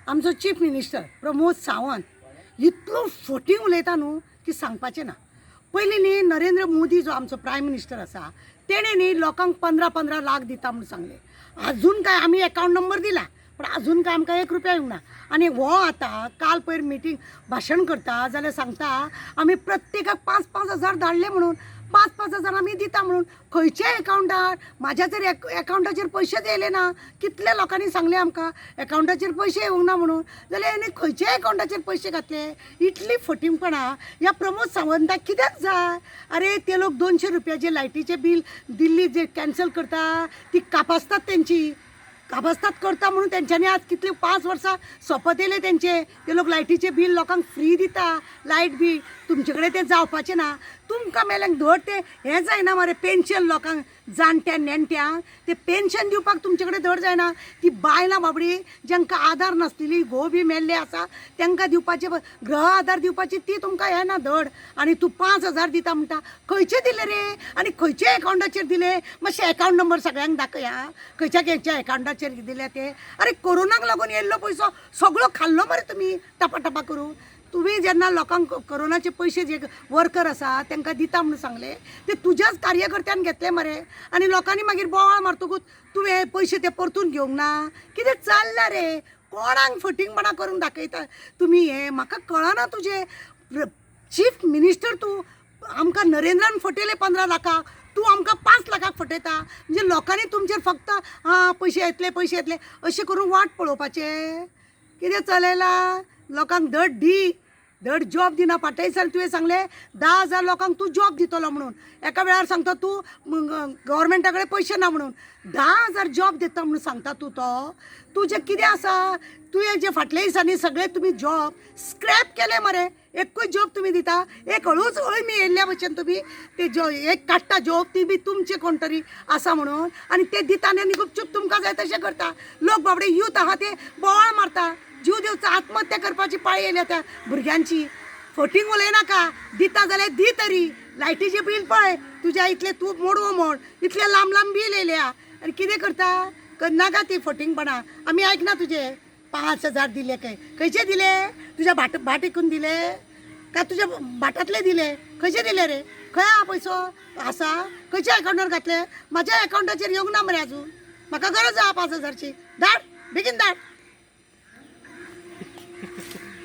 आमचो chief minister Pramod Sawant इतलो फोटींग उलयता न्हू की सांगपाचें ना। पयलीं न्ही नरेंद्र मोदी जो आमचो प्रायम मिनिस्टर आसा तेणें न्ही लोकांक 15-15 लाख दिता म्हणून सांगलें। अजून काय आमी अकावंट नंबर दिला पण अजून काय आमकां 1 रुपया येवंक ना। आनी हो आतां काल पयर मिटींग भाशण करता जाल्यार सांगता आमी प्रत्येकाक 5-5 हजार धाडले म्हणून 5-5 हजार आमी दिता म्हणून। खंयच्या अकावंटार म्हाज्या जर अकावंटाचेर पयशेच येयले ना। कितल्या लोकांनी सांगले आमकां अकावंटाचेर पयशे येवंक ना म्हणून, जाल्यार हेणी खंयच्या अकावंटाचेर पयशे घातले? इतली फटींगपणां ह्या प्रमोद सावंताक कित्याक जाय? अरे ते लोक 200 रुपया जे लायटीचें बील दिल्ली जे कॅन्सल करता ती कापासतात तेंची कापासतात करता म्हणून तेंच्यांनी आज कितले 5 वर्सां सोपत येयले तेंचे। ते लोक लायटीचे बील लोकांक फ्री दिता, लायट बील। तुमचे कडेन तें जावपाचें ना। तुमकां मेल्यांक धड तें हें जायना मरे पेन्शन लोकांक जाणट्या नेणट्यांक तें पेन्शन दिवपाक तुमचे कडेन धड जायना। ती बायलां बाबडी जांकां आधार नासलेली घोव बी मेल्ले आसा तांकां दिवपाचे ग्रह आधार दिवपाची ती तुमकां हें ना धड। आनी तूं 5 हजार दिता म्हणटा खंयचे दिले रे? आनी खंयच्या अकावंटाचेर दिले? मातशें अकावंट नंबर सगळ्यांक दाखय आं, खंयच्या खंयच्या अकावंटाचेर दिले ते। अरे कोरोनाक लागून येयल्लो पयसो सगळो खाल्लो मरे तुमी टपा करून। तुम्ही जेन्ना लोकांक कोरोनाचे पयशे जे वर्कर आसा तांकां दिता म्हणून सांगले ते तुज्याच कार्यकर्त्यान घेतले मरे। आनी लोकांनी मागीर बोवाळ मारतकूच तुवें पयशे ते परतून घेवंक ना। कितें चल्लां रे? कोणाक फटींगपणां करून दाखयता तुमी? हें म्हाका कळना तुजें। चीफ मिनिस्टर तूं आमकां नरेंद्रान फटयले 15 लाखाक, तूं आमकां 5 लाखाक फटयता। म्हणजे लोकांनी तुमचेर फक्त पयशे येतले अशें करून वाट पळोवपाचें? कितें चलयलां? लोकांक धड जॉब दिना। फाटल्या दिसांनी तुवें सांगले 10,000 लोकांक तूं जॉब दितलो म्हणून। एका वेळार सांगता तूं गव्हर्मेंटा कडेन पयशे ना म्हणून। 10,000 जॉब दिता म्हणून सांगता तूं तो? तुजें कितें आसा? तुवें जे फाटल्या दिसांनी सगळे तुमी जॉब स्क्रॅप केले मरे। एकूच जॉब तुमी दिता, एक हळूच अळमी येयल्ल्या भशेन तुमी ते एक काडटा जॉब ती बी तुमचे कोण तरी आसा म्हणून आनी ते दिता आनी गुपचूप तुमकां जाय तशें करता। लोक बाबडे यूथ आहा ते बोवाळ मारता, जीव दिवचा आत्महत्या करपाची पाळी येयल्या त्या भुरग्यांची। फटींग उलयनाका, दिता जाल्यार दी तरी। लायटीचें बील पळय तुज्या इतले तूं मोडवो मोड इतले लांब बील येयल्या आनी कितें करता? नाका ती फटींगपणां आमी आयकना तुजे। 5 हजार दिले खंयचे दिले? तुज्या भाटीकून दिले काय तुज्या भाटांतले दिले? खंयचे दिले रे? खंय हा पयसो आसा? खंयच्या अकावंटार घातले? म्हाज्या अकावंटाचेर येवंक ना मरे अजून। म्हाका गरज आहा 5 हजारची। धाड बेगीन धाड।